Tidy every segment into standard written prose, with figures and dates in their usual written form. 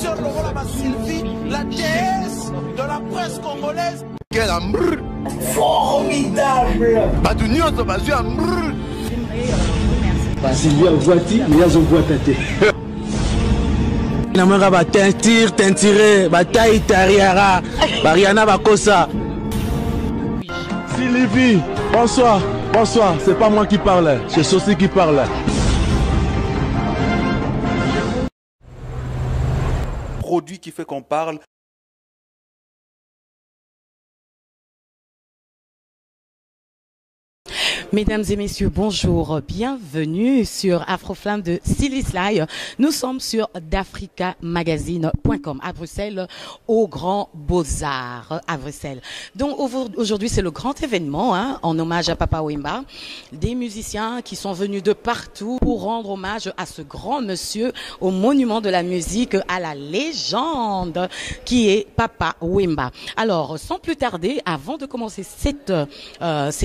personne Lobola ma Sylvie, la déesse de la presse congolaise. Quel ambrr. Formidable. Badunio, Basu ambrr. Sylvia Voiti, Niazo Voitate. Namara ba teintiré, ba taille tariara, Bariana Bakosa. Sylvie, bonsoir, bonsoir, c'est pas moi qui parle, c'est Sosi qui parle. Produit qui fait qu'on parle. Mesdames et messieurs, bonjour, bienvenue sur Afroflamme de Sylvie Sly. Nous sommes sur d'africamagazine.com à Bruxelles, au Grand Beaux-Arts à Bruxelles. Donc aujourd'hui c'est le grand événement en hommage à Papa Wemba. Des musiciens qui sont venus de partout pour rendre hommage à ce grand monsieur, au monument de la musique, à la légende qui est Papa Wemba. Alors sans plus tarder, avant de commencer cette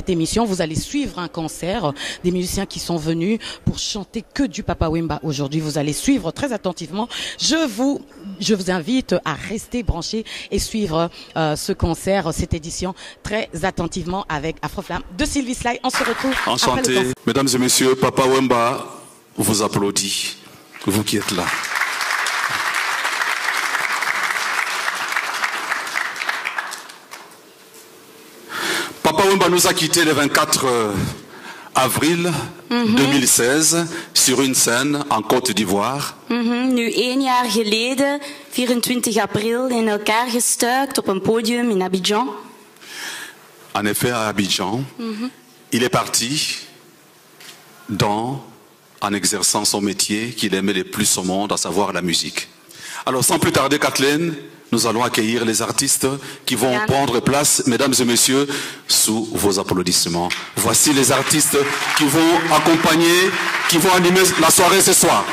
émission, vous allez suivre un concert des musiciens qui sont venus pour chanter que du Papa Wemba aujourd'hui. Vous allez suivre très attentivement. Je vous invite à rester branchés et suivre ce concert, cette édition très attentivement avec Afroflamme de Sylvie Sly. On se retrouve. Enchanté. Mesdames et messieurs, Papa Wemba vous applaudit. Vous qui êtes là. Papa Wemba nous a quittés le 24 avril 2016 sur une scène en Côte d'Ivoire. Nu 1 jaar geleden, 24 april, in elkaar gestuikt op een podium in Abidjan. En effet, à Abidjan, il est parti en exerçant son métier qu'il aimait le plus au monde, à savoir la musique. Alors sans plus tarder, Kathleen, nous allons accueillir les artistes qui vont prendre place, mesdames et messieurs, sous vos applaudissements. Voici les artistes qui vont accompagner, qui vont animer la soirée ce soir.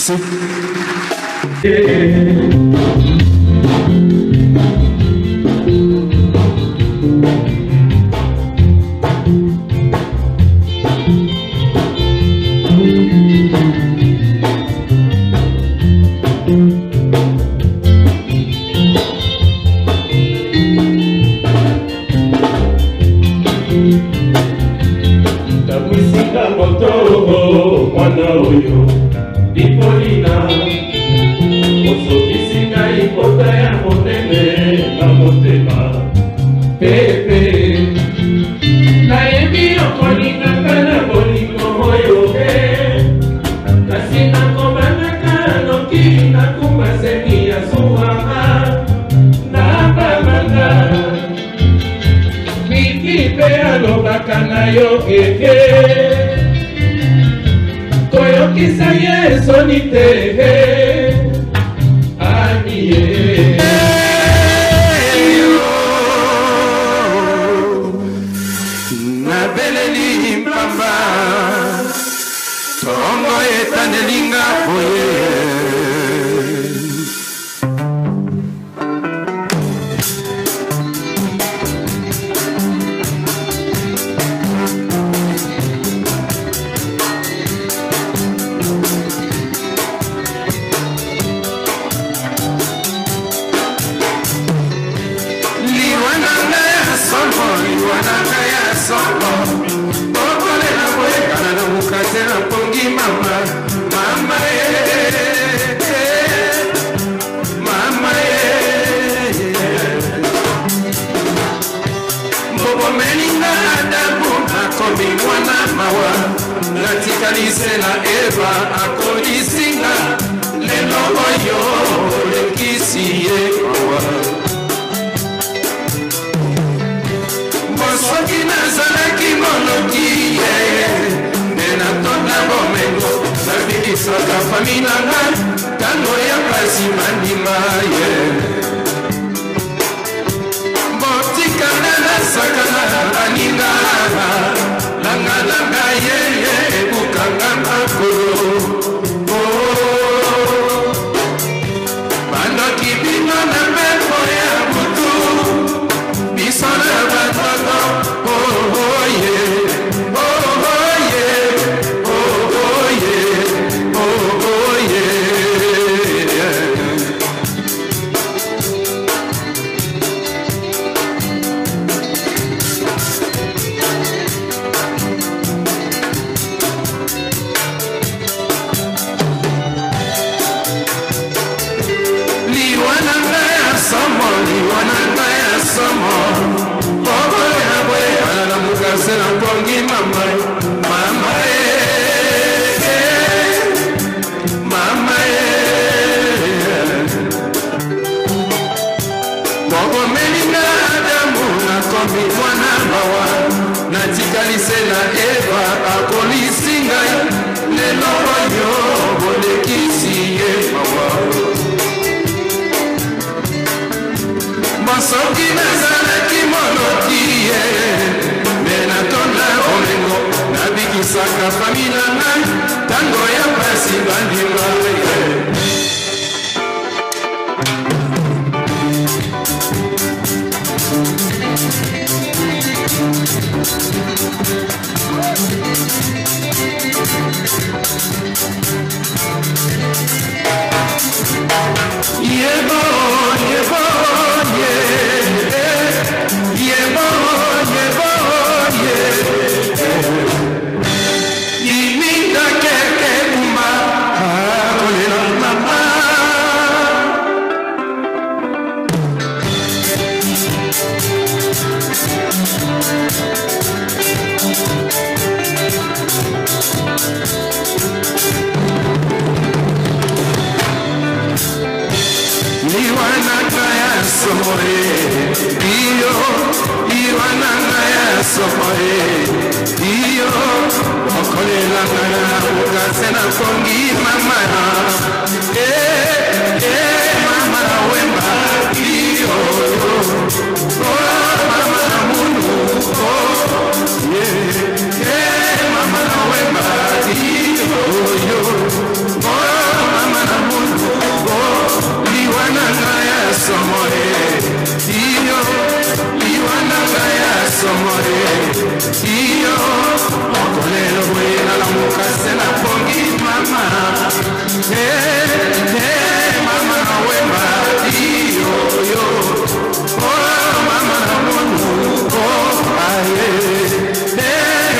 Merci. Oh, somore iyo liwananga ya somore iyo okolelo boyena la mokase na pongi mama mama na wema iyo yo oh mama na monu oh aye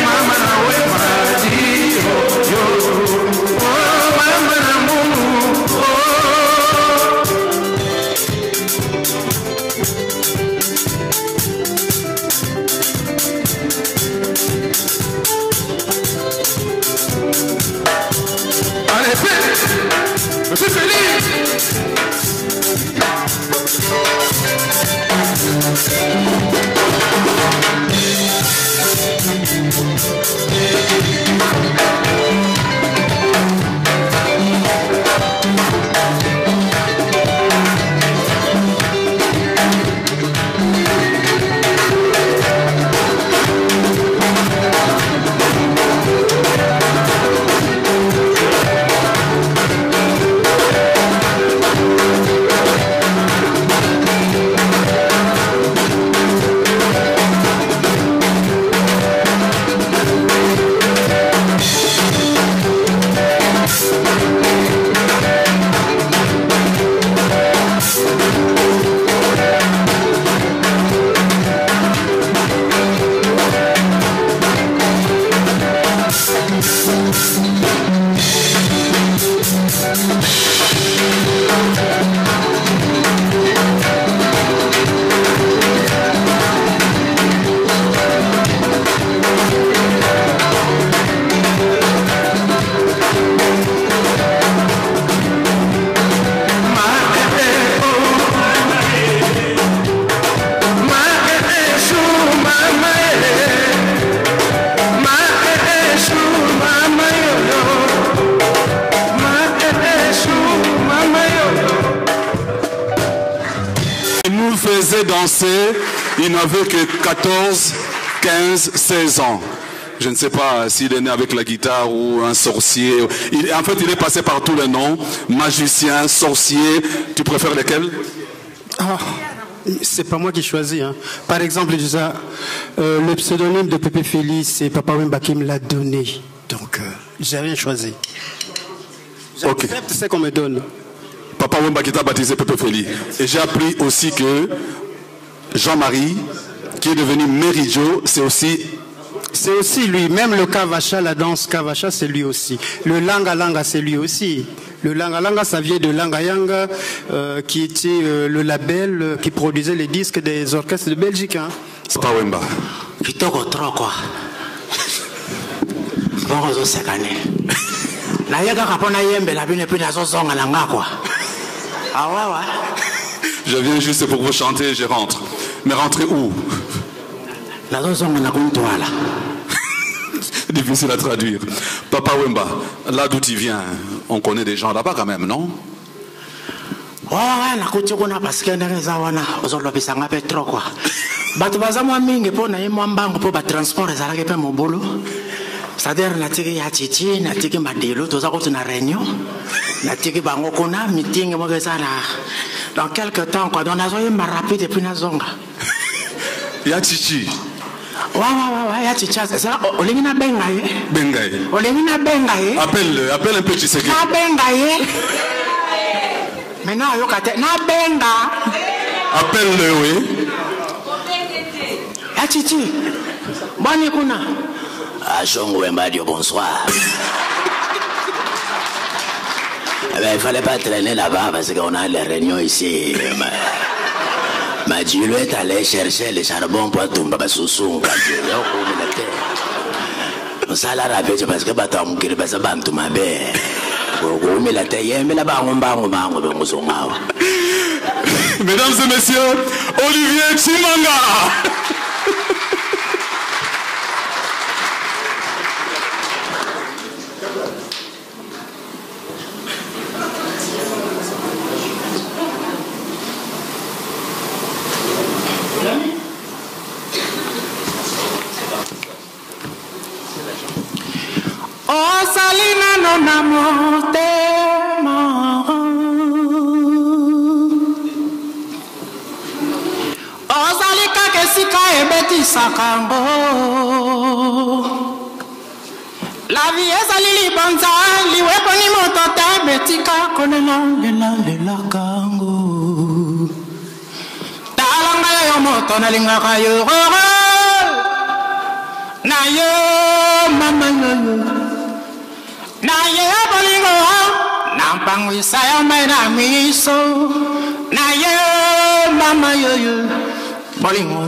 mama na wema iyo yo oh mama na monu je suis feliz. Danser, il n'avait que 14, 15, 16 ans. Je ne sais pas s'il est né avec la guitare ou un sorcier. En fait, il est passé par tous les noms. Magicien, sorcier. Tu préfères lesquels? C'est pas moi qui choisis. Hein. Par exemple, déjà, le pseudonyme de Pépé Félix, c'est Papa Wemba qui me l'a donné. Donc, j'ai rien choisi. J'accepte ce qu'on me donne. Papa Wemba qui t'a baptisé Pépé Félix. Et j'ai appris aussi que Jean-Marie, qui est devenu Méridio, c'est aussi lui. Même le Kavacha, la danse Kavacha, c'est lui aussi. Le Langa Langa, c'est lui aussi. Le Langa Langa, ça vient de Langa Yanga, qui était le label qui produisait les disques des orchestres de Belgique. Hein. Papa Wemba. Kitoko trop quoi. Bon, je sais qu'on est. La yaga kapona yembe la bine puis la zonga langa quoi. Ah ouais ouais. Je viens juste pour vous chanter et je rentre. Mais rentrez où? La zonga na kuntoa là. Difficile à traduire. Papa Wemba, là d'où tu viens, on connaît des gens là-bas quand même, non? Ouais, na kutikuna parce que ndeza wana ozolobisa ngape trop quoi. Batu bazamwa mingi po na yemwa mbango po ba transport ezalaka pe mobolo. C'est-à-dire natiki ya chichi, natiki madelo, toza ko tuna réunion. Natiki bango kuna meeting mo bezala. Dans quelques temps quoi, donc nazo yemba rapide puis nazonga. Ya chichi. Ouais, ya chicha, c'est ça. Olengina bengaye. Bengaye. Olengina bengaye. Appelle un peu Tshisekedi. Na bengaye. Maintenant, yo kate na benga. Appelle-le, oui. Ya chichi. Bani kuna. Ah, Chongo Wemba, bonsoir. Eh ben, il fallait pas traîner là-bas parce qu'on a les réunions ici. Ma Dieu est allé chercher les charbons pour tomber à Soussou. Ça l'a rappelé parce que Batam qui passe à Bantouma Bé. Mesdames et messieurs, Olivier Chimanga. Oh, Salina non amor te ozalika kesika ebetisaka ngo la vie ezali libonza liweponi moto te betika kolela kango talanga yo moto nalingaka yo na yo mama yo na yo bolingo nampangwisa yo mena miso na yo mama yo bolingo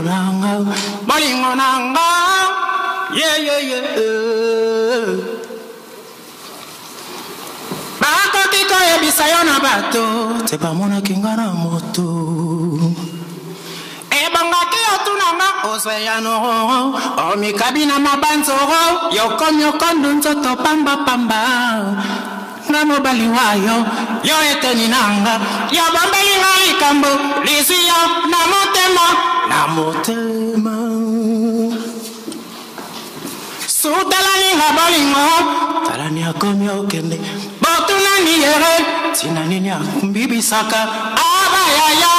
nanga yeah bako kiko yebisa yo na bato te bamona kinga na moto ebangaki otunanga osweyano omikabina mabanzoro yokondu nzoto pamba na mobali wayo yo eteni nanga yo bombelinga likambo lisi yo na motema sutalaninga bolingo talani akomi okende botunani yere tina nini akumbibisaka abayaya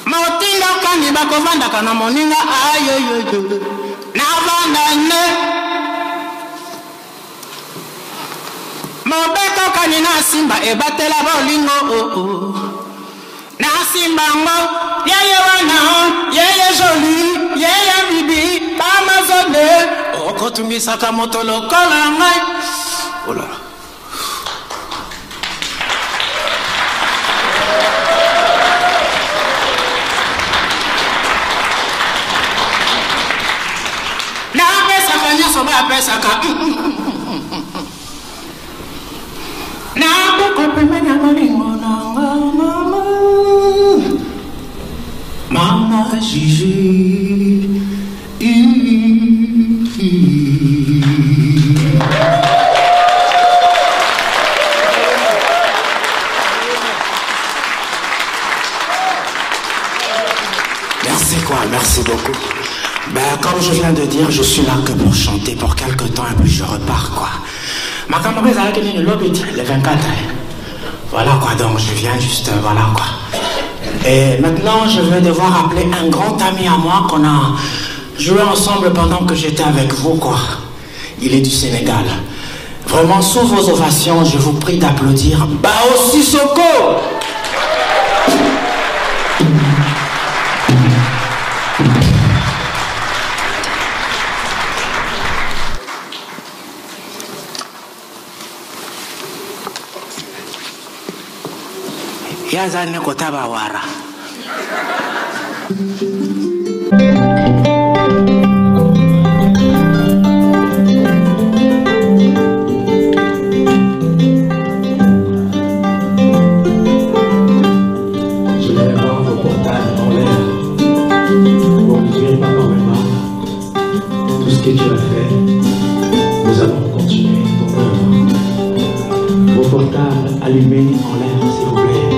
motindo kandi bakovandaka na moninga ayoyoyo navandane mobeko kani na simba ebatela bolingo na simba ngo yeye wana yeye joli yeye bibi bamazone okotumisaka moto lokola ngai ola na pesaka nyoso bapesaka na bokopemenya bolingo nanga mama Gigi merci beaucoup. Ben, comme je viens de dire, je suis là que pour chanter pour quelque temps et puis je repars quoi. Ma camarade a gagné le lobby le 24. Voilà quoi, donc je viens juste, voilà quoi. Et maintenant, je vais devoir appeler un grand ami à moi qu'on a joué ensemble pendant que j'étais avec vous quoi. Il est du Sénégal. Vraiment, sous vos ovations, je vous prie d'applaudir Bao Sissoko. Yazane kotaba wara. Je vais voir vos portables en l'air pour dire papa maman tout ce que tu as fait. Nous allons continuer ton œuvre. Vos portables allumés en l'air s'il vous plaît.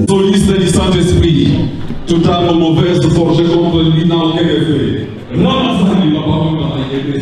Soliste du Saint-Esprit, toute âme mauvaise forgée contre lui n'a aucun effet. Ramazani, la parole a été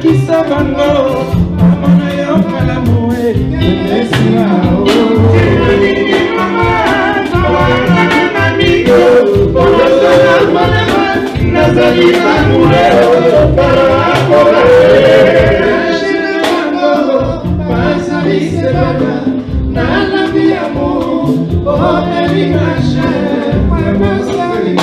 Nakisa bango, amona yo malamu e, nesina o. Amigo, poloso na malama, nazali banure o, para Shina bango, pasali sebana, nana biamu, o baby mashe, mama sali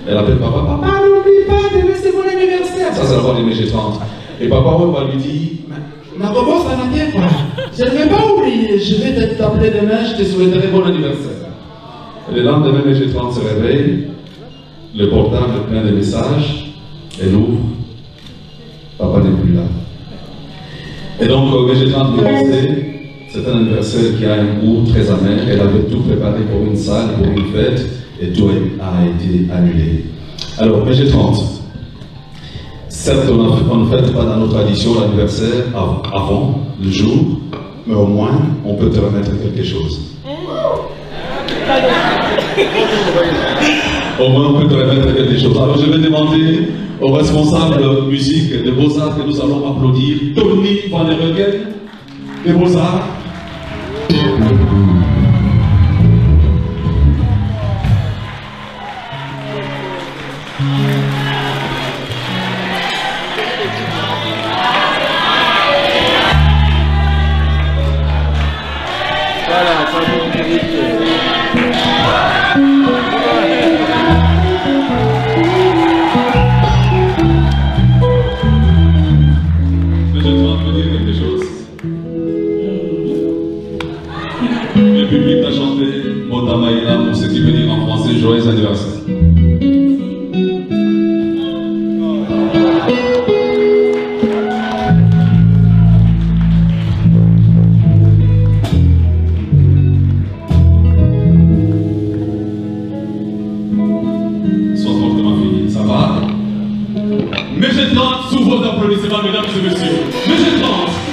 Elle appelle papa, papa, n'oublie pas de laisser mon anniversaire. Ça, c'est la voix de MG30. Et papa, on va lui dire, ma bobo, ça n'a rien quoi. Je ne vais pas oublier, je vais t'appeler demain, je te souhaiterai bon anniversaire. Et le lendemain, MG30 se réveille, le portable est plein de messages, elle ouvre, papa n'est plus là. Et donc, MG30 pensait, c'est un anniversaire qui a un goût très amer, elle avait tout préparé pour une salle, pour une fête, et tout a été annulé. Alors, MG30, certes, on ne fête pas dans nos traditions l'anniversaire avant, le jour, mais au moins, on peut te remettre quelque chose. Au moins, on peut te remettre quelque chose. Alors, je vais demander au responsable musique de Beaux-Arts que nous allons applaudir, Tony Van der Heugen, des Beaux-Arts. Voilà, ça vous méritez. Mais je dois te dire quelque chose. applaudissements, mesdames et messieurs. Monsieur Trans.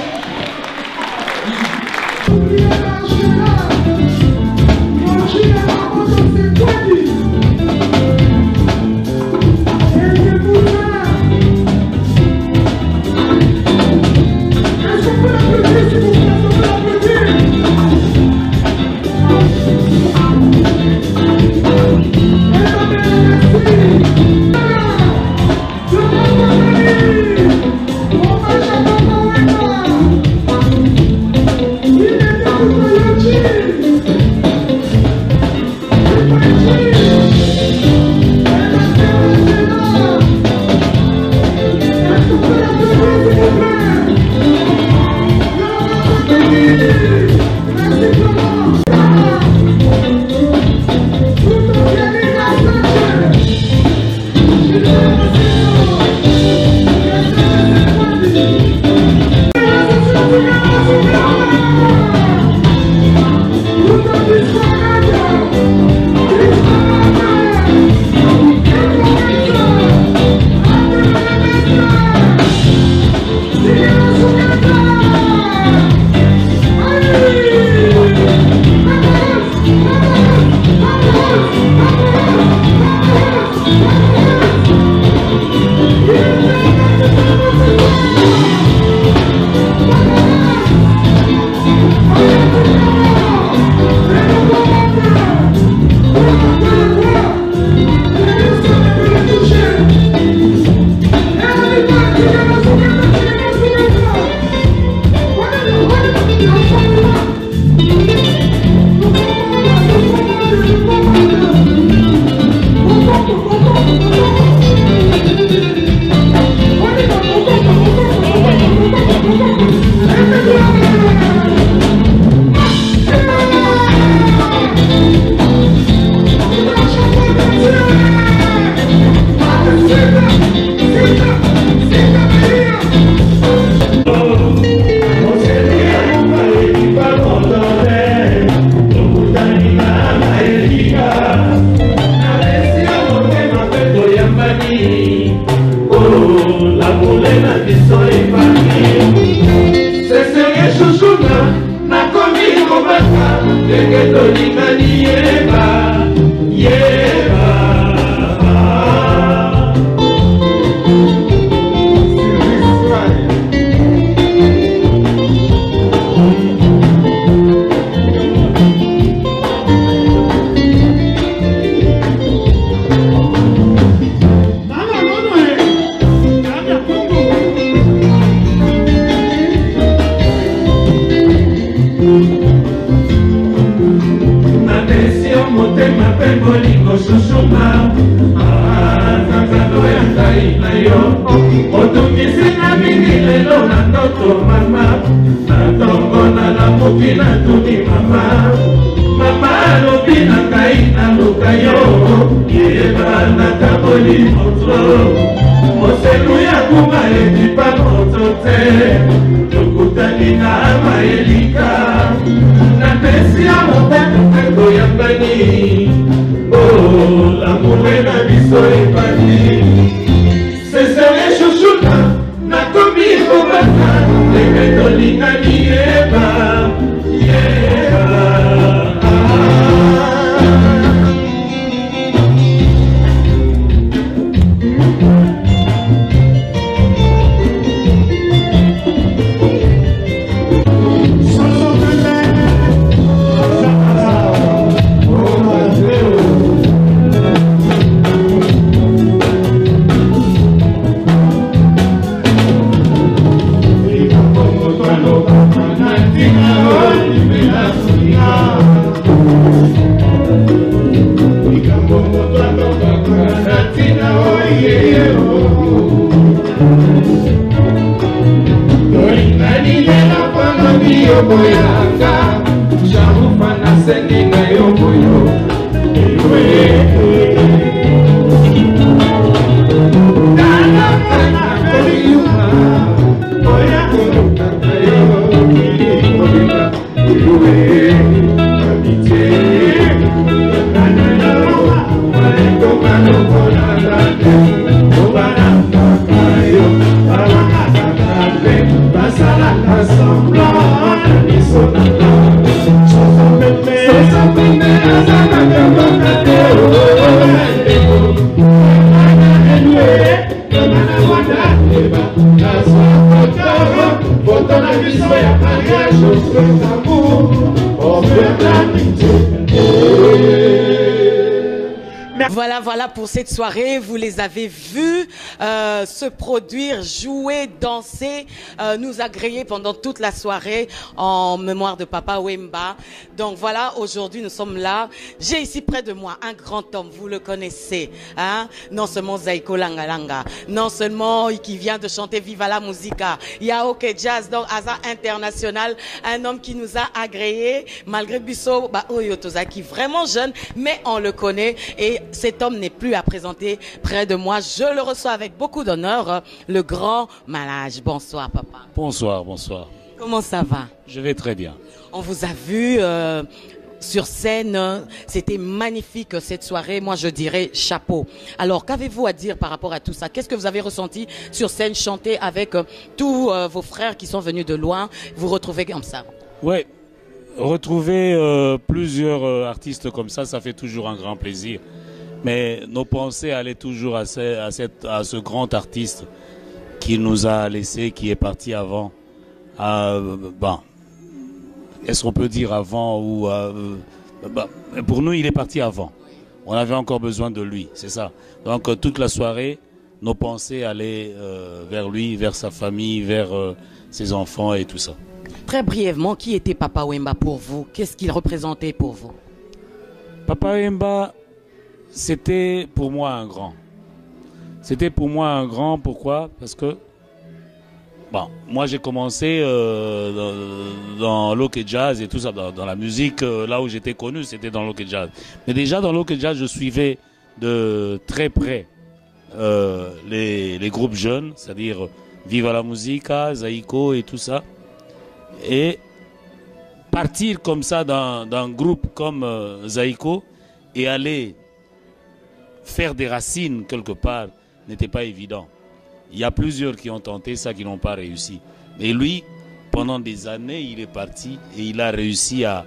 Para mariage, offre d'amour, offre d'amitié. Voilà pour cette soirée. Vous les avez vus se produire, jouer, danser, nous agréer pendant toute la soirée en mémoire de Papa Wemba. Donc voilà, aujourd'hui nous sommes là. J'ai ici près de moi un grand homme, vous le connaissez, hein? Non seulement Zaiko Langa Langa, non seulement qui vient de chanter Viva la Musica, il y a OK Jazz, donc Asa International, un homme qui nous a agréé malgré Bisso Oyotozaki, vraiment jeune, mais on le connaît et cet homme n'est plus à présenter près de moi. Je le reçois avec beaucoup d'honneur, le grand Malage. Bonsoir, papa. Bonsoir, bonsoir. Comment ça va? Je vais très bien. On vous a vu sur scène. C'était magnifique cette soirée. Moi, je dirais chapeau. Alors, qu'avez-vous à dire par rapport à tout ça? Qu'est-ce que vous avez ressenti sur scène, chanter avec tous vos frères qui sont venus de loin, vous retrouvez comme ça? Oui, retrouver plusieurs artistes comme ça fait toujours un grand plaisir. Mais nos pensées allaient toujours à ce grand artiste qui nous a laissé, qui est parti avant. Est-ce qu'on peut dire avant ou pour nous, il est parti avant. On avait encore besoin de lui, c'est ça. Donc toute la soirée, nos pensées allaient vers lui, vers sa famille, vers ses enfants et tout ça. Très brièvement, qui était Papa Wemba pour vous? Qu'est-ce qu'il représentait pour vous? Papa Wemba, c'était pour moi un grand. C'était pour moi un grand, pourquoi? Parce que, moi j'ai commencé dans l'Ok Jazz et tout ça, dans la musique, là où j'étais connu, c'était dans l'Ok Jazz. Mais déjà dans l'Ok Jazz, je suivais de très près les groupes jeunes, c'est-à-dire Viva la Musica, Zaiko et tout ça. Et partir comme ça d'un groupe comme Zaiko et aller faire des racines quelque part n'était pas évident. Il y a plusieurs qui ont tenté ça, qui n'ont pas réussi. Mais lui, pendant des années, il est parti et il a réussi à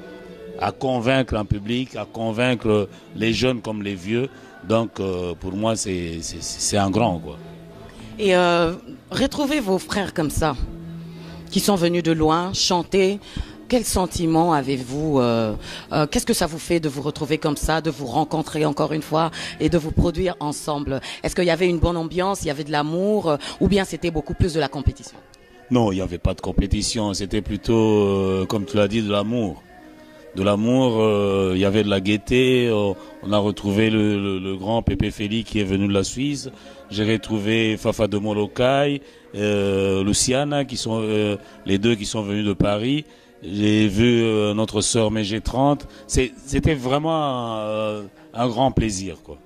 convaincre un public, à convaincre les jeunes comme les vieux. Donc pour moi, c'est un grand, quoi. Et retrouvez vos frères comme ça, qui sont venus de loin, chanter. Quel sentiment avez-vous? Qu'est-ce que ça vous fait de vous retrouver comme ça, de vous rencontrer encore une fois et de vous produire ensemble? Est-ce qu'il y avait une bonne ambiance, il y avait de l'amour ou bien c'était beaucoup plus de la compétition? Non, il n'y avait pas de compétition, c'était plutôt, comme tu l'as dit, de l'amour. De l'amour, il y avait de la gaieté. On a retrouvé le grand Pépé Félix qui est venu de la Suisse. J'ai retrouvé Fafa de Molokai, Luciana, qui sont les deux qui sont venus de Paris. J'ai vu notre sœur Mégé 30. C'était vraiment un grand plaisir, quoi.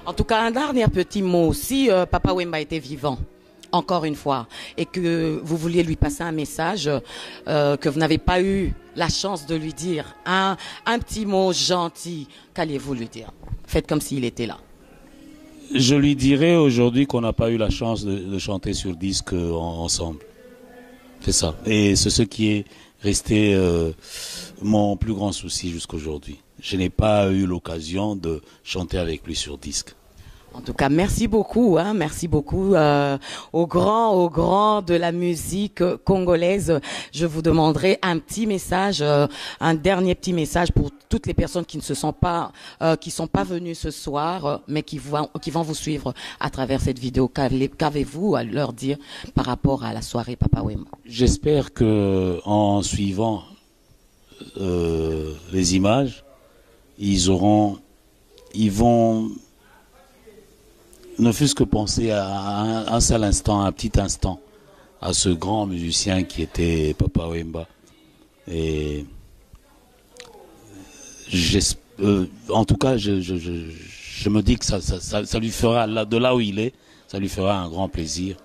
En tout cas, un dernier petit mot. Si Papa Wemba était vivant, encore une fois, et que vous vouliez lui passer un message que vous n'avez pas eu la chance de lui dire, un petit mot gentil, qu'alliez-vous lui dire? Faites comme s'il était là. Je lui dirais aujourd'hui qu'on n'a pas eu la chance de chanter sur disque ensemble. C'est ça. Et c'est ce qui est resté mon plus grand souci jusqu'aujourd'hui. Je n'ai pas eu l'occasion de chanter avec lui sur disque. En tout cas, merci beaucoup, merci beaucoup aux grands de la musique congolaise. Je vous demanderai un petit message, un dernier petit message pour toutes les personnes qui ne sont pas venues ce soir, mais qui vont vous suivre à travers cette vidéo. Qu'avez-vous à leur dire par rapport à la soirée Papa Wemba? J'espère que en suivant les images, ils vont ne fût-ce que penser à un seul instant, un petit instant, à ce grand musicien qui était Papa Wemba. Et en tout cas, je me dis que ça lui fera, de là où il est, ça lui fera un grand plaisir,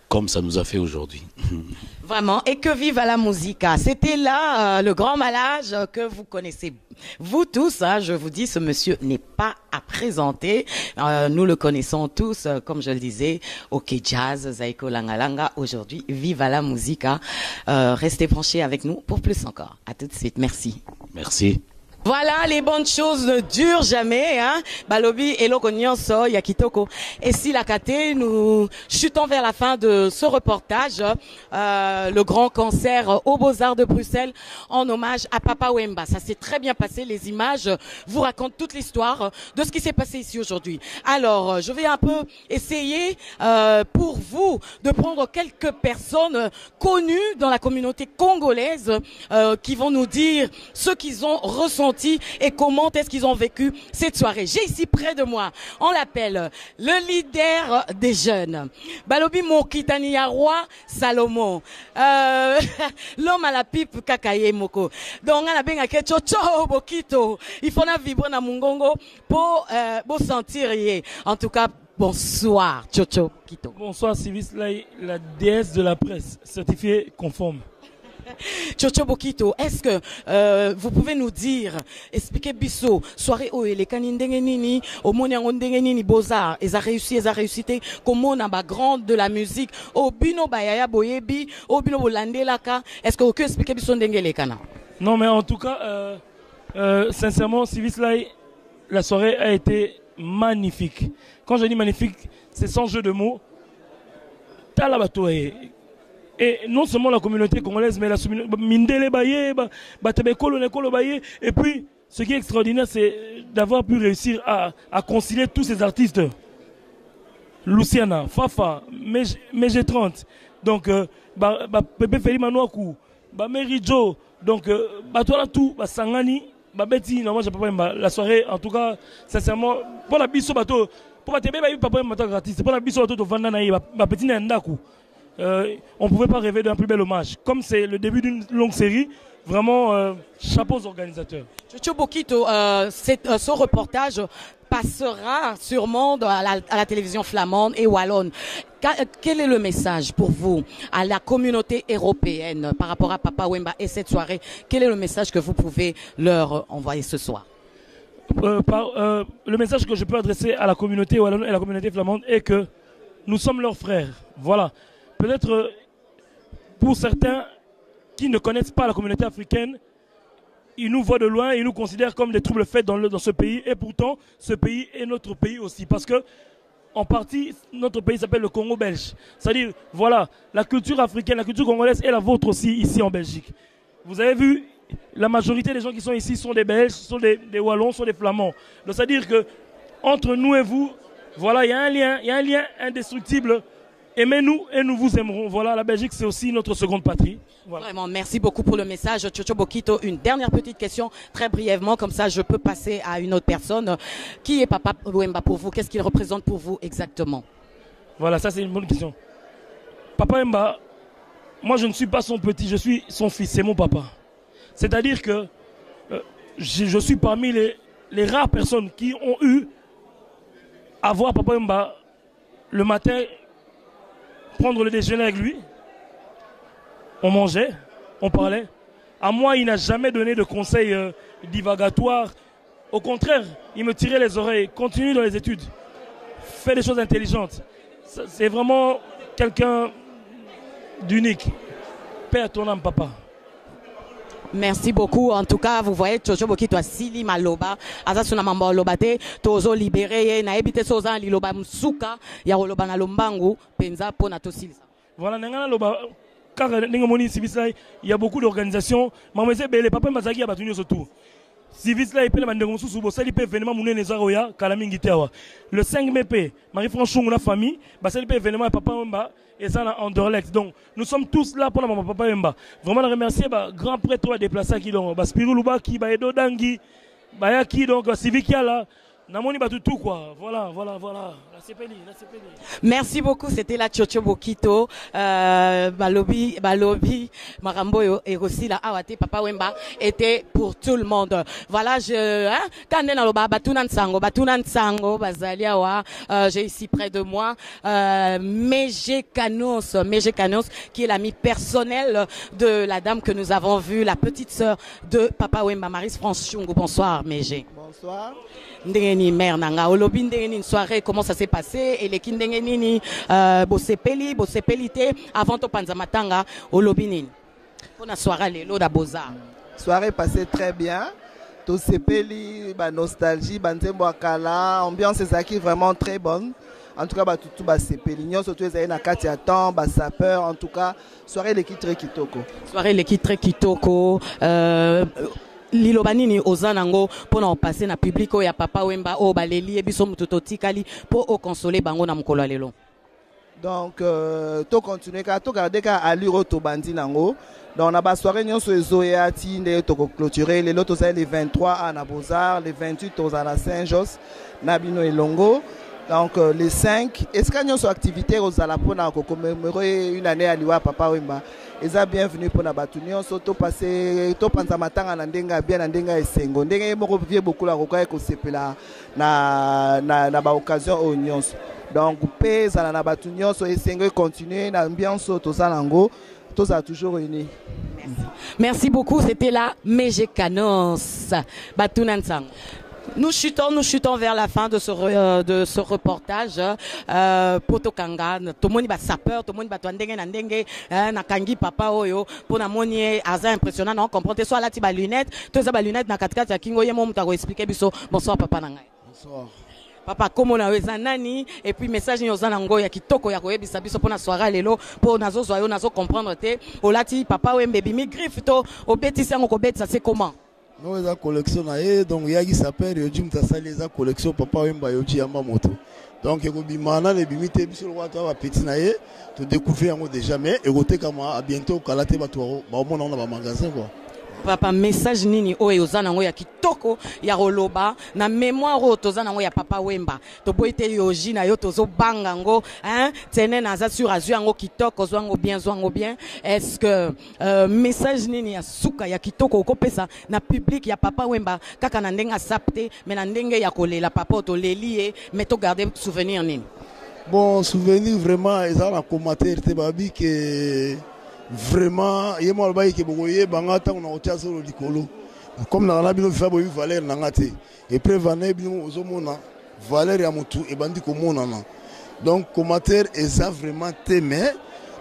comme ça nous a fait aujourd'hui. Vraiment, et que vive la Musica. C'était là le grand Malage que vous connaissez, vous tous. Je vous dis, ce monsieur n'est pas à présenter. Nous le connaissons tous, comme je le disais, OK Jazz, Zaiko Langa Langa. Aujourd'hui, vive la Musica. Restez branchés avec nous pour plus encore. À tout de suite. Merci. Merci. Voilà, les bonnes choses ne durent jamais, hein. Balobi et Lokonyonso, Yakitoko. Et si la KT, nous chutons vers la fin de ce reportage, le grand concert aux Beaux-Arts de Bruxelles, en hommage à Papa Wemba. Ça s'est très bien passé, les images vous racontent toute l'histoire de ce qui s'est passé ici aujourd'hui. Alors, je vais un peu essayer, pour vous, de prendre quelques personnes connues dans la communauté congolaise, qui vont nous dire ce qu'ils ont ressenti et comment est-ce qu'ils ont vécu cette soirée. J'ai ici près de moi, on l'appelle le leader des jeunes, Balobi Mokitani Roi Salomon, l'homme à la pipe Kakaye Moko. Donc on a bien que Chocho Bokito, il faut na vibrer na mungongo pour sentir. En tout cas, bonsoir Chocho Bokito. Bonsoir Sylvie Slay, la déesse de la presse, certifiée conforme. Chocho Bokito, est-ce que vous pouvez nous dire, expliquer Bisso, soirée où les canindenge nini, au moniango ndenge nini Beaux-Arts, ils a réussi, comment on a ba grande de la musique, au bino bayaya boyebi, au bino bolande laka, est-ce que vous pouvez expliquer Bisso ndenge les kana? Non, mais en tout cas, sincèrement, Sylvie Slay, la soirée a été magnifique. Quand je dis magnifique, c'est sans jeu de mots. Talabatoe. Et non seulement la communauté congolaise, mais la Mindele Baye, Batebekolo Nekolo Baye. Et puis, ce qui est extraordinaire, c'est d'avoir pu réussir à concilier tous ces artistes. Luciana, Fafa, Mege 30, donc, Pepe Feli Manouakou, Mary Joe, donc, Batola tout, Sangani, Betty, non, moi j'ai pas la soirée, en tout cas, sincèrement, pour la biso bateau, pour la télé, il pas gratis, pour la biso bateau de Vandanaï, Petit Nendaku. On ne pouvait pas rêver d'un plus bel hommage. Comme c'est le début d'une longue série, vraiment chapeau aux organisateurs. Chocho Bokito, ce reportage passera sûrement à la télévision flamande et wallonne. Quel est le message pour vous à la communauté européenne par rapport à Papa Wemba et cette soirée? Quel est le message que vous pouvez leur envoyer ce soir? Le message que je peux adresser à la communauté wallonne et à la communauté flamande est que nous sommes leurs frères. Voilà. Peut-être pour certains qui ne connaissent pas la communauté africaine, ils nous voient de loin et ils nous considèrent comme des troubles faits dans ce pays. Et pourtant, ce pays est notre pays aussi. Parce que, en partie, notre pays s'appelle le Congo belge. C'est-à-dire, voilà, la culture africaine, la culture congolaise est la vôtre aussi ici en Belgique. Vous avez vu, la majorité des gens qui sont ici sont des Belges, sont des Wallons, sont des Flamands. Donc c'est-à-dire que, entre nous et vous, voilà, il y a un lien indestructible. Aimez-nous et nous vous aimerons. Voilà, la Belgique, c'est aussi notre seconde patrie. Voilà. Vraiment, merci beaucoup pour le message. Chocho Bokito, une dernière petite question, très brièvement, comme ça je peux passer à une autre personne. Qui est Papa Wemba pour vous? Qu'est-ce qu'il représente pour vous exactement? Voilà, ça c'est une bonne question. Papa Wemba, moi je ne suis pas son petit, je suis son fils, c'est mon papa. C'est-à-dire que je suis parmi les rares personnes qui ont eu à voir Papa Wemba le matin, prendre le déjeuner avec lui. On mangeait, on parlait. À moi, il n'a jamais donné de conseils divagatoires. Au contraire, il me tirait les oreilles. Continue dans les études. Fais des choses intelligentes. C'est vraiment quelqu'un d'unique. Paix à ton âme, papa. Merci beaucoup. En tout cas, vous voyez, Chocho Bokito Sili Maloba, Azasuna Mambo Lobate, Tozo libéré, Naebite Sozan, Liloba Msuka, Yaroloba Nalombangu, Penza Ponatosil. Voilà, Nangana Loba, car il y a beaucoup d'organisations. Mamese Bele, Papa Mazagi a battu surtout. Civis là, il peut le mandemoussou sous Bossali peut événement Mouné Nezaroya, Kalamingitewa. Le 5 mai, Marie-Franchon, la famille, Bassali peut événement Papa Wemba et ça en Anderlecht. Donc, nous sommes tous là pour la Papa Wemba. Vraiment, le remercier, grand prêtre à déplacer qui donc, Spirou Lubaki, Edo Dangi, Bayaki, donc, Civikia là. Namoni tout quoi. Voilà. La CPLI. Merci beaucoup. C'était la Chocho Bokito, Balobi, Marambo et aussi la Awate Papa Wemba était pour tout le monde. Voilà, j'ai ici près de moi, Mege Kanos, qui est l'ami personnel de la dame que nous avons vue, la petite sœur de Papa Wemba, Marie-France Chungu. Bonsoir, Mege. Bonsoir. Ndengeni mère nanga olobi ndengeni une soirée comment ça s'est passé et les kindengeni ni bosepelité avant to panza matanga olobi nini pour la soirée lelo da Beaux-Arts. Soirée passée très bien. to sepeli ba nostalgie banzembo akala ambiance ezaki vraiment très bonne. En tout cas ba tutu ba sepeli nyonso to ezali na kati ya temps ba sapeur en tout cas soirée l'équipe très kitoko. Soirée l'équipe très kitoko Lilobani ni ozanango pour na passer na public o ya Papa Wemba o baleli e biso mututo tikali pour o consoler bango na mukolo lelo. Donc to continuer ka to garder ka allure to bandi nango. Donc on a ba soirée nyonso ezoya ti nde to clôturer les lotos les 23 à na Beaux-Arts, les 28 aux à la Saint-Jos, na bino elongo. Donc les 5 est-ce qu'il y a une activité aux alapona pour commémorer une année à l'Iwa Papa Wemba. Ils ont bienvenue pour la bâtonnière, surtout passer tout pendant matin à Nandenga bien Nandenga et Sengo. Nandenga mo revient beaucoup la rocaille que c'est na ba occasion aux nyons. Donc pèse à la bâtonnière so et Sengo continuer l'ambiance tous alango tous a toujours réuni. Merci beaucoup, c'était la Mejecanos Batunansang. Nous chutons vers la fin de ce reportage. Potokanga, tomoni ba sapeur, tomoni ba twandenge na ndenge, na kangi papa oyo, pour na moni aza impressionnant, non comprendre soit la ti ba lunette, to za ba lunette na katikati ya kingo yemo mutako expliquer biso. Bonsoir papa na ngai. Bonsoir. Papa comment na weza nani et puis message ni ozana ngo ya kitoko ya koyebisa biso pona soirée lelo pour nazo zoyo nazo comprendre te olati papa Wemba bimi griffe to obetisa ngo kobetisa c'est comment? Non, il y a collection donc il y a qui s'appelle Yojim Tassali, il y a collection Papa Wemba Yoji Yamamoto. Donc il y a des bimana, les bimite, sur le water, petit naïe, te découvrir déjà, mais et côté comme à bientôt, Kalate Batouaro, bah au moins on a un magasin quoi. Papa message nini oyo ozana ngo ya kitoko ya roloba na mémoire o tozana ngo ya Papa Wemba to boite yoji na yo tozo banga ngo hein tene na za sur azua ngo kitoko zwango bien est-ce que message nini ya suka ya kitoko okopesa na public ya Papa Wemba kaka na ndenga sapte mais na ndenge ya kolela papa to lelie mais to garder souvenir nini? Bon souvenir vraiment ils ont commentaire te babi que vraiment yemo albayi ke bogoye bangata on a otia sur le likolo comme na bino fa boyi valeur na ngate et prévaner bino ozomona valeur ya mutu e bandi ko monana donc commentaire eza vraiment témé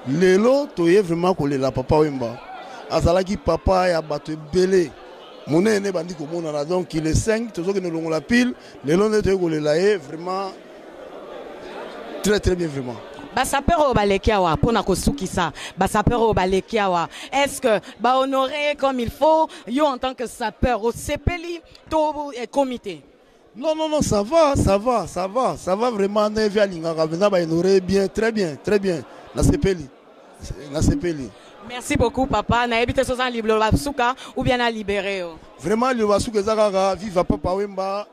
lelo toye vraiment ko la Papa Wemba azalaki papa ya bato belé monene bandi ko monana donc il est 5 tozo ke no longola pile lelo ne toye ko lela vraiment très bien vraiment. Basapero balekiawa pour na kosukisa basapero balekiawa est-ce que ba honorer comme il faut yo en tant que sapeur au sepeli to comité? Non ça va vraiment ne via linga kavena ba honorer bien très bien na sepeli. Merci beaucoup papa na ebite sozan liblo basuka ou bien na libéré vraiment le basuka ezaka viva Papa Wemba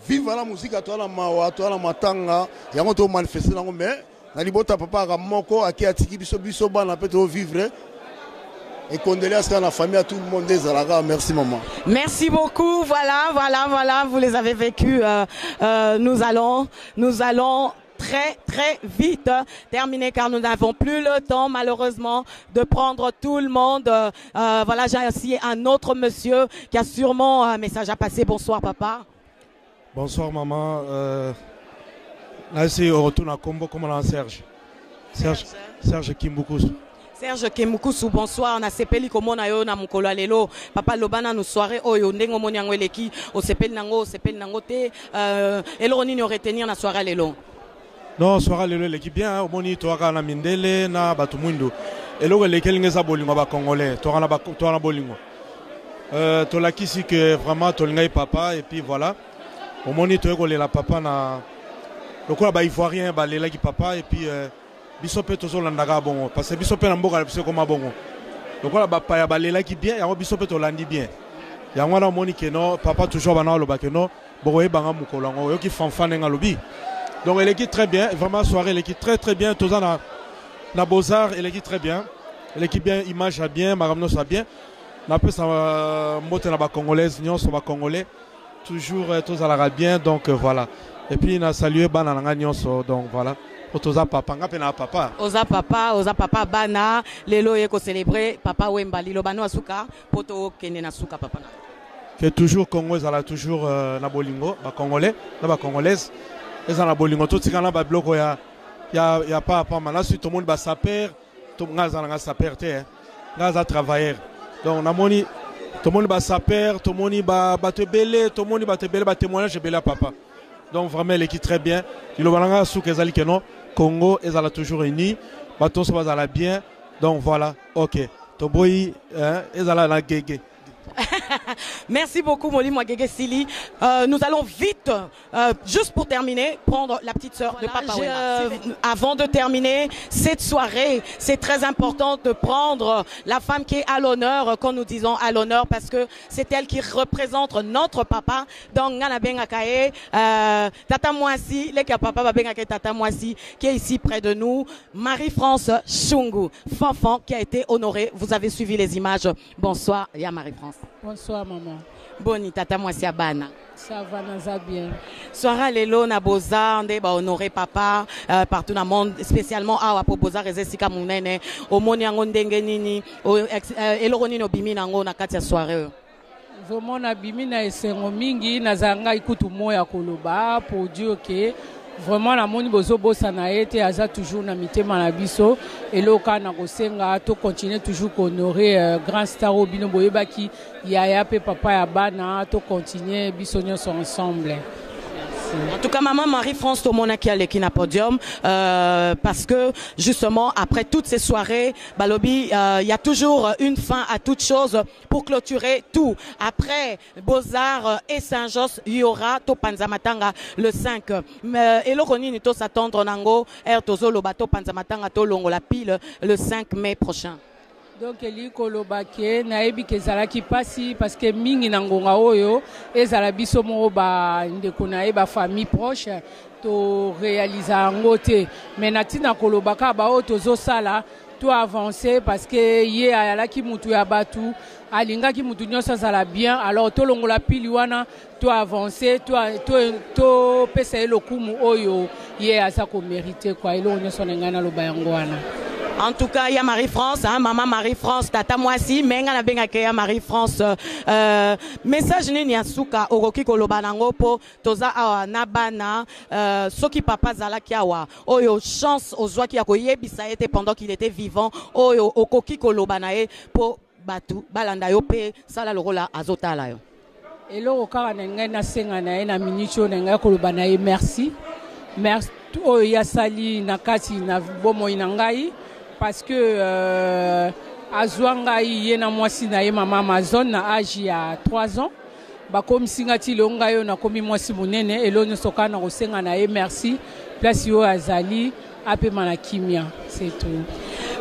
viva la musique à toi la mawa toi la matanga yango to manifester nango mais na libota papa ramoko aki atiki biso bana peut vivre et condoléances à la famille à tout le monde des Alaga. Merci maman. Merci beaucoup. Voilà, vous les avez vécus. Nous allons très vite terminer car nous n'avons plus le temps malheureusement de prendre tout le monde. Voilà, j'ai assis un autre monsieur qui a sûrement un message à passer. Bonsoir papa. Bonsoir maman. Là, c'est au retour à Combo, comme on a Serge Kimbukusu. Serge Kimbukusu, bonsoir. On a sepeli comme on a eu na mukolo lelo. Papa lobana nous soirée oyo ndengo moni yango eleki o sepeli nango te elo nini retenir na soirée lelo. Non, soirée lelo eleki bien au moni to aka na mindele na batu mwindu. Elo eleki ngeza bolingo ba congolais, to na bolingo. To lakisi que vraiment to lingai papa et puis voilà. Au moni to eko la papa na lokola ba ivoirien ba lela ki papa et puis biso pe tozo landaka bongo parce que biso pe na mboka biso koma bongo lokola ba pa ya ba lela ki bien yango biso pe to landi bien yango na moni ke no papa toujours bana lo ba ke no boye banga mukolo ngo yo ki fanfane nga lobi donc elle est très bien vraiment soirée elle est très bien toza na Beaux-Arts elle est très bien elle est bien image a bien maramno ça bien na pe ça mote na ba congolaise nyonso ba congolais toujours toza la bien donc voilà. Et puis on a salué bana nanga nyonso donc voilà otoza papa nga pena papa oza papa bana lelo yeko célébrer Papa Wemba lilo bano asuka poto kende na suka papa na que toujours Congo ezala toujours na bolingo ba congolais na ba congolaise ezala na bolingo to tika na ba bloko ya papa mana suite tout le monde ba saper to nga za nga saper te nga za travailleur donc na moni Tout le monde va s'appeler, tout le monde va te belé, tout le monde va te belé, va témoigner, belé à papa. Donc vraiment l'équipe très bien. Il y a sous que non Congo, ils sont toujours unis. Baton ça va bien. Donc voilà, ok. Toboyi, ils sont là guégué. Merci beaucoup Molly Mwagege Sili. Nous allons vite, juste pour terminer, prendre la petite sœur de Papa Wemba. Avant de terminer cette soirée, c'est très important de prendre la femme qui est à l'honneur, quand nous disons à l'honneur, parce que c'est elle qui représente notre papa. Donc Ngana Bengakae, Tata Mwasi, le papa Bengakae Tata Mwasi, qui est ici près de nous. Marie-France Chungu, Fanfan, qui a été honorée. Vous avez suivi les images. Bonsoir, ya Marie-France. Bonsoir maman. Boni Tata Mwasi Abana. Ça va, naza bien. Soara lelo na Beaux-Arts nde ba honorer papa partout dans le monde, spécialement awa po Beaux-Arts ezesika munene omoni yango ndenge nini eloko nini obimi nango na kati ya soirée. Vraiment na bimi na esengo mingi nazanga ikutu moya koloba pour dire que vraiment la moni bozo bossa na été aza toujours na mitema na biso eloka na kosenga to continuer toujours honorer grand star obino boyebaki yaya pe papa ya bana to continuer biso nyonso ensemble. En tout cas, maman Marie-France Tomona qui a l'équipe podium parce que justement après toutes ces soirées, Balobi, il y a toujours une fin à toute chose pour clôturer tout. Après Beaux-Arts et Saint-Josse, il y aura Topanzamatanga le 5. Et le Roni Nito s'attendre Nango, Ertozo Lobato Panzamatanga Tolongo la pile le 5 mai prochain. Donc eli kolobake naebi kezala ki pasi parce que mingi na ngonga oyo ezala biso mo ba ndeko na ba famille proche to réaliser ngote mais natina kolobaka ba o tozo sala to avancer parce que ye ala ki mutu ya batu alinga ki mutu nyosa sala bien alors to longola pili wana to avancer to pesa elokumu oyo ye asa ko mériter quoi elo nyoso ngana loba yango wana. En tout cas, il y a Marie-France, hein, maman Marie-France, Tata Mwasi, menga na benga ke ya Marie-France. Message ni asuka oroki koloba nango po toza awa na bana soki papa zala kiawa. Oyo chance ozwa ki akoyebisa ete pendant qu'il était vivant. Oyo okoki koloba na e po batu balanda yo pe sala lokola azotala yo. Eloko kaka ngai na senga na e na minute ngai koloba na e merci. Merci oyo ya sali na kati na bomo ina ngai. Parce que azwanga yena mwasi na ye mama Amazon na âge ya 3 ans bakomi singati longa yo na komi mwasi munene elonyo soka na kosenga na ye merci place yo azali apema na kimia c'est tout.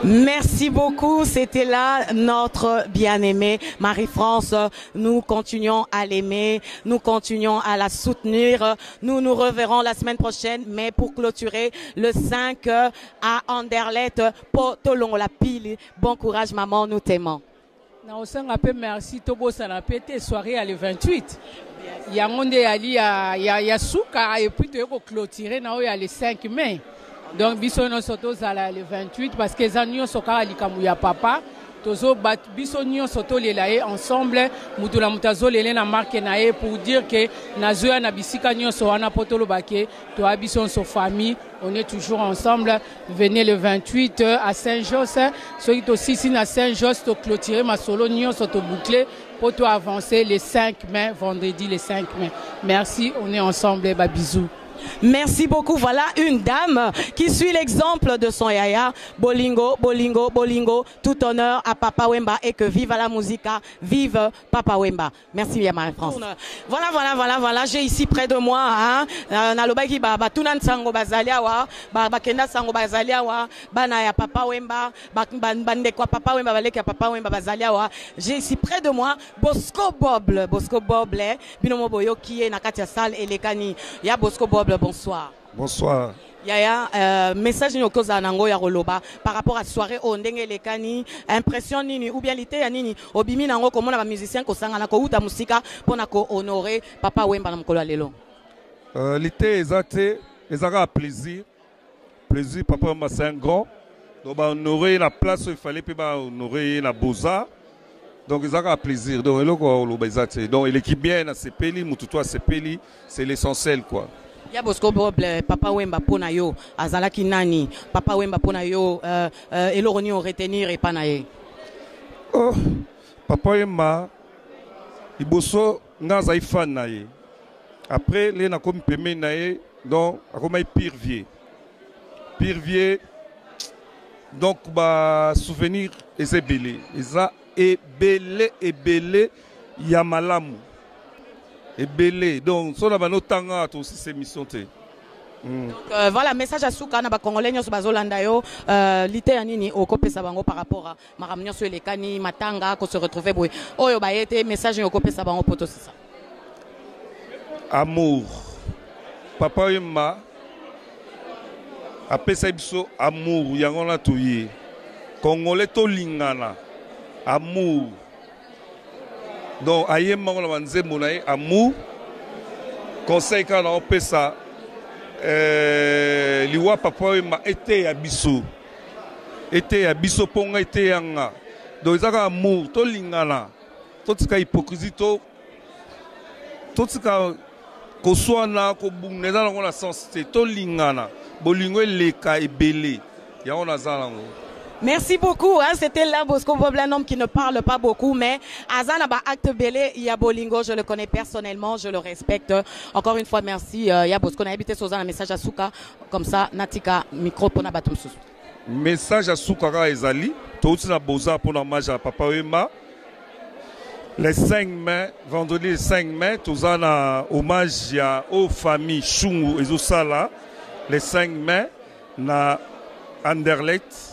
Merci beaucoup, c'était là notre bien-aimée Marie-France. Nous continuons à l'aimer, nous continuons à la soutenir. Nous nous reverrons la semaine prochaine, mais pour clôturer le 5 à Anderlecht, Potolong la pile. Bon courage maman, nous t'aimons. Na osenga pe merci tobo sana pété soirée à le 28. Ya monde ali ya suka et puis to clôturer na o ya le 5 mai. Donc biso no soto zala le 28 parce que zanyo soka likamu ya papa tozo bat biso nyo soto lelae ensemble mutula mutazo lele na marque nae pour dire que nazoya na bisika nyo so wana potolo bake to abiso so famille on est toujours ensemble. Venez le 28 à Saint-Josse ceux qui aussi ici à Saint-Josse to clôturer ma solo nyo soto boucler pour to avancer le 5 mai vendredi le 5 mai. Merci, on est ensemble, bah bisous. Merci beaucoup. Voilà une dame qui suit l'exemple de son yaya. Bolingo, bolingo, bolingo. Tout honneur à Papa Wemba et que vive la musica, vive Papa Wemba. Merci à Marie-France. Voilà. J'ai ici près de moi, hein, nalobaki ba tunan sango bazalia wa, ba kenda sango bazalia wa, bana ya Papa Wemba, bande kwa Papa Wemba balek ya Papa Wemba bazalia wa. J'ai ici près de moi Bosco Boble, binomo boyo qui est na katia salle et lekani. Ya Bosco Boble. Bonsoir. Bonsoir. Yaya, message ni okoza nango ya roloba par rapport à soirée o ndenge lekani, impression nini ou bien lité ya nini obimi nango komona ba musicien ko sanga na ko uta musika pona ko honorer Papa Wemba na mokolo lelo. Lité exacté, ezaka plaisir Papa Wemba c'est un grand. Donc ba honorer la place où il fallait puis ba honorer la Beaux-Arts. Donc ezaka plaisir. Donc eloko lo exacté. Donc l'équipe bien na sepeli mututo a sepeli, c'est l'essentiel quoi. Ya Bosco Boble, Papa Wemba pona yo, azalaki nani, Papa Wemba pona yo, eloroni on retenir et panaye. Oh, Papa Wemba, Iboso naza fan na ye. Après les na comme peme na ye donc akoma pire vieux. Pire vieux. Donc ba souvenir ezebele. Eza ebele ya malamu. Ebele. Donc so na ba notanga to aussi ces missions te. Voilà, message à Souka na ba congolais nyoso bazolanda yo lite ya nini okopesa bango par rapport à makambo nyoso elekani matanga ko se retrouver boy. Oyo ba yete message okopesa bango poto c'est ça. Amour. Papa Wemba apesa biso amour yango na toye. Congolais to lingana. Amour. Donc ayema na banzembo na ye amour. Conseil kana opesa liwa Papa Wemba été ya biso. Été ya biso ponga été yanga. Donc ezaka amour to lingana. To tika hypocrisie to tika koswana ko buneza na ngona sens to lingana. Bolingo leka ebele. Ya on azala ngo. Merci beaucoup, hein. C'était là Bosco Bob, un homme qui ne parle pas beaucoup, mais Azana ba acte belé, Yabolingo, je le connais personnellement, je le respecte. Encore une fois, merci Yabosco. On a habité sur un message à Souka, comme ça, Natika, micro pour Nabatum Sous. Message à Souka Ezali, tout na boza pour l'hommage à Papa Wemba. Le 5 mai, vendredi le 5 mai, tout un hommage aux familles Chungu et Zosala. Le 5 mai, na Anderlecht.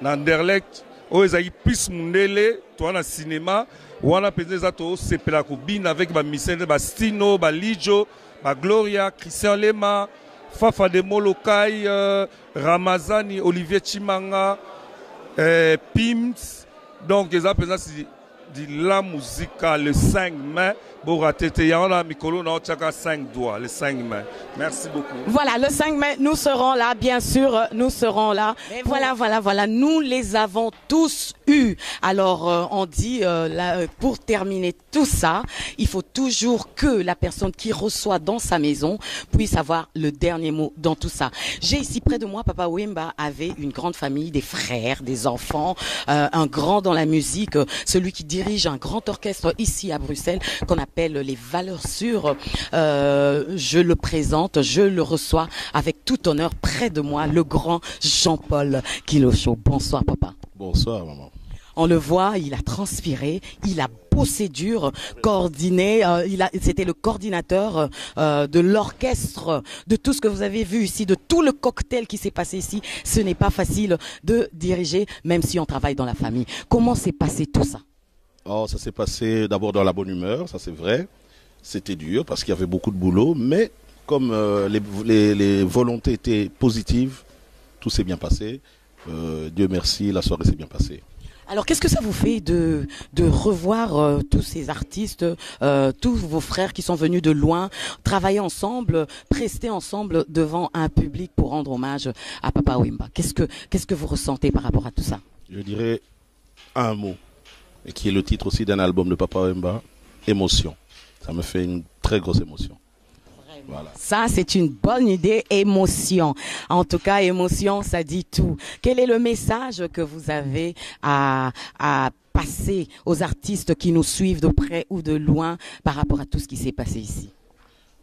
Nanderlect o ezali plus mundele to na cinéma wana penza to sepela ko bin avec ba misende ba Stino ba Lijo ba Gloria Christian Lema Fafa de Molokai Ramazani Olivier Chimanga Pims donc eza penza de la musique le 5 mai pour rater yana mikolo na otaka 5 doigts le 5 mai. Merci beaucoup. Voilà, le 5 mai, nous serons là, bien sûr, nous serons là. Et voilà, nous les avons tous eus. Alors, on dit, pour terminer tout ça, il faut toujours que la personne qui reçoit dans sa maison puisse avoir le dernier mot dans tout ça. J'ai ici près de moi, Papa Wemba avait une grande famille, des frères, des enfants, un grand dans la musique, celui qui dirige un grand orchestre ici à Bruxelles, qu'on appelle les Valeurs Sûres. Je le présente, je le reçois avec tout honneur près de moi, le grand Jean-Paul Kilocho. Bonsoir papa. Bonsoir maman. On le voit, il a transpiré, il a bossé dur, coordonné, c'était le coordinateur de l'orchestre, de tout ce que vous avez vu ici, de tout le cocktail qui s'est passé ici. Ce n'est pas facile de diriger, même si on travaille dans la famille. Comment s'est passé tout ça? Oh, ça s'est passé d'abord dans la bonne humeur, ça c'est vrai. C'était dur parce qu'il y avait beaucoup de boulot, mais comme les volontés étaient positives, tout s'est bien passé. Dieu merci, la soirée s'est bien passée. Alors qu'est-ce que ça vous fait de revoir tous ces artistes, tous vos frères qui sont venus de loin, travailler ensemble, prester ensemble devant un public pour rendre hommage à Papa Wemba? Qu'est-ce que vous ressentez par rapport à tout ça? Je dirais un mot, et qui est le titre aussi d'un album de Papa Wemba, émotion. Ça me fait une très grosse émotion. Voilà. Ça, c'est une bonne idée, émotion. En tout cas, émotion, ça dit tout. Quel est le message que vous avez à passer aux artistes qui nous suivent de près ou de loin par rapport à tout ce qui s'est passé ici?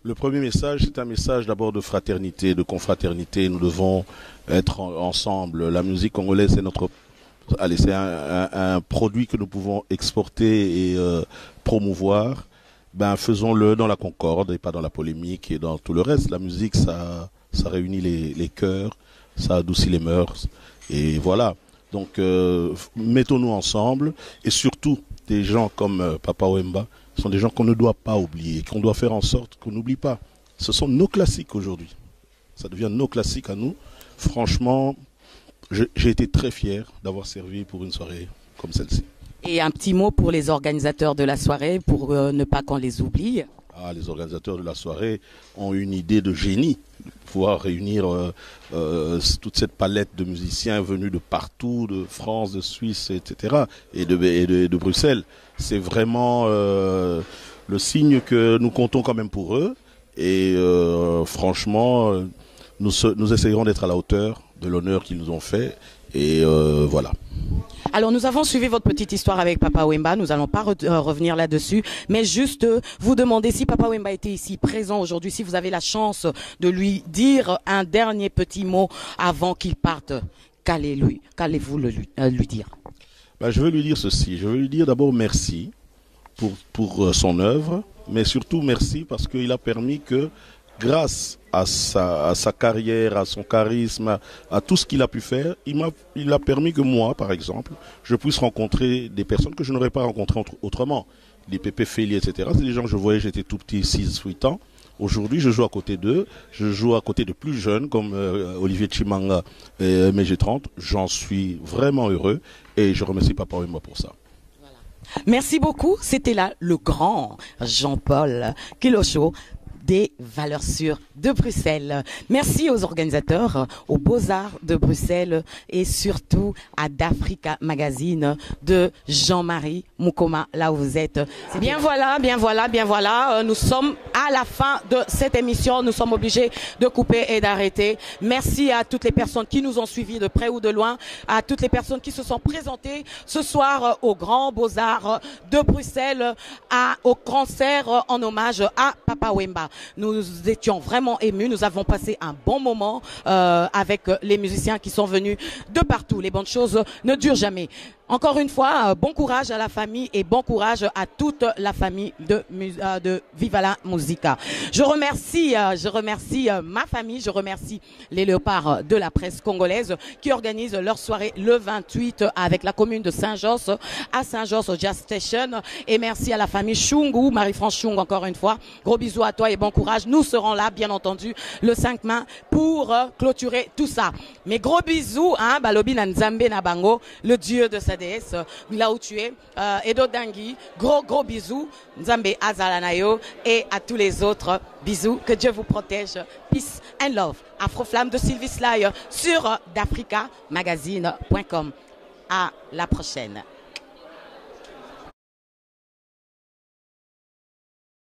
Le premier message, c'est un message d'abord de fraternité, de confraternité. Nous devons être ensemble. La musique congolaise, c'est notre... Allez, c'est un produit que nous pouvons exporter et promouvoir. Ben, faisons-le dans la concorde et pas dans la polémique et dans tout le reste. La musique, ça réunit les cœurs, ça adoucit les mœurs. Et voilà. Donc, mettons-nous ensemble. Et surtout, des gens comme Papa Wemba sont des gens qu'on ne doit pas oublier, qu'on doit faire en sorte qu'on n'oublie pas. Ce sont nos classiques aujourd'hui. Ça devient nos classiques à nous. Franchement, j'ai été très fier d'avoir servi pour une soirée comme celle-ci. Et un petit mot pour les organisateurs de la soirée, pour ne pas qu'on les oublie. Ah, les organisateurs de la soirée ont une idée de génie, pouvoir réunir toute cette palette de musiciens venus de partout, de France, de Suisse, etc. et de Bruxelles. C'est vraiment le signe que nous comptons quand même pour eux. Et franchement, nous essayerons d'être à la hauteur de l'honneur qu'ils nous ont fait. Et voilà. Alors nous avons suivi votre petite histoire avec Papa Wemba, nous n'allons pas revenir là-dessus, mais juste vous demander si Papa Wemba était ici présent aujourd'hui, si vous avez la chance de lui dire un dernier petit mot avant qu'il parte, qu'allez-vous lui dire? Je veux lui dire ceci, je veux lui dire d'abord merci pour son œuvre, mais surtout merci parce qu'il a permis que, grâce à sa carrière, à son charisme, à tout ce qu'il a pu faire, il a permis que moi, par exemple, je puisse rencontrer des personnes que je n'aurais pas rencontrées autrement. Les Pépé Feli, etc. C'est des gens que je voyais, j'étais tout petit, 6-8 ans. Aujourd'hui, je joue à côté d'eux. Je joue à côté de plus jeunes comme Olivier Chimanga et MG30. J'en suis vraiment heureux et je remercie Papa Wemba pour ça. Merci beaucoup. C'était là le grand Jean-Paul Kilosho des Valeurs Sûres de Bruxelles. Merci aux organisateurs, aux Beaux-Arts de Bruxelles et surtout à d'Africa Magazine de Jean-Marie Moukoma, là où vous êtes. Bien voilà, bien voilà, bien voilà. Nous sommes à la fin de cette émission. Nous sommes obligés de couper et d'arrêter. Merci à toutes les personnes qui nous ont suivis de près ou de loin, à toutes les personnes qui se sont présentées ce soir au Grand Beaux-Arts de Bruxelles, au concert en hommage à Papa Wemba. Nous étions vraiment émus, nous avons passé un bon moment avec les musiciens qui sont venus de partout. Les bonnes choses ne durent jamais. Encore une fois, bon courage à la famille et bon courage à toute la famille de Viva la Musica. Je remercie ma famille, je remercie les léopards de la presse congolaise qui organisent leur soirée le 28 avec la commune de Saint-Josse à Saint-Josse au Jazz Station. Et merci à la famille Chungu, Marie-France Chung encore une fois. Gros bisous à toi et bon courage. Nous serons là, bien entendu, le 5 mai pour clôturer tout ça. Mais gros bisous, Balobi Nzambe Nabango, le dieu de sa déesse, là où tu es, Edo Dangui, gros bisous, Nzambe Azalanayo et à tous les autres, bisous, que Dieu vous protège, peace and love. Afroflamme de Sylvie Sly sur d'africamagazine.com. À la prochaine.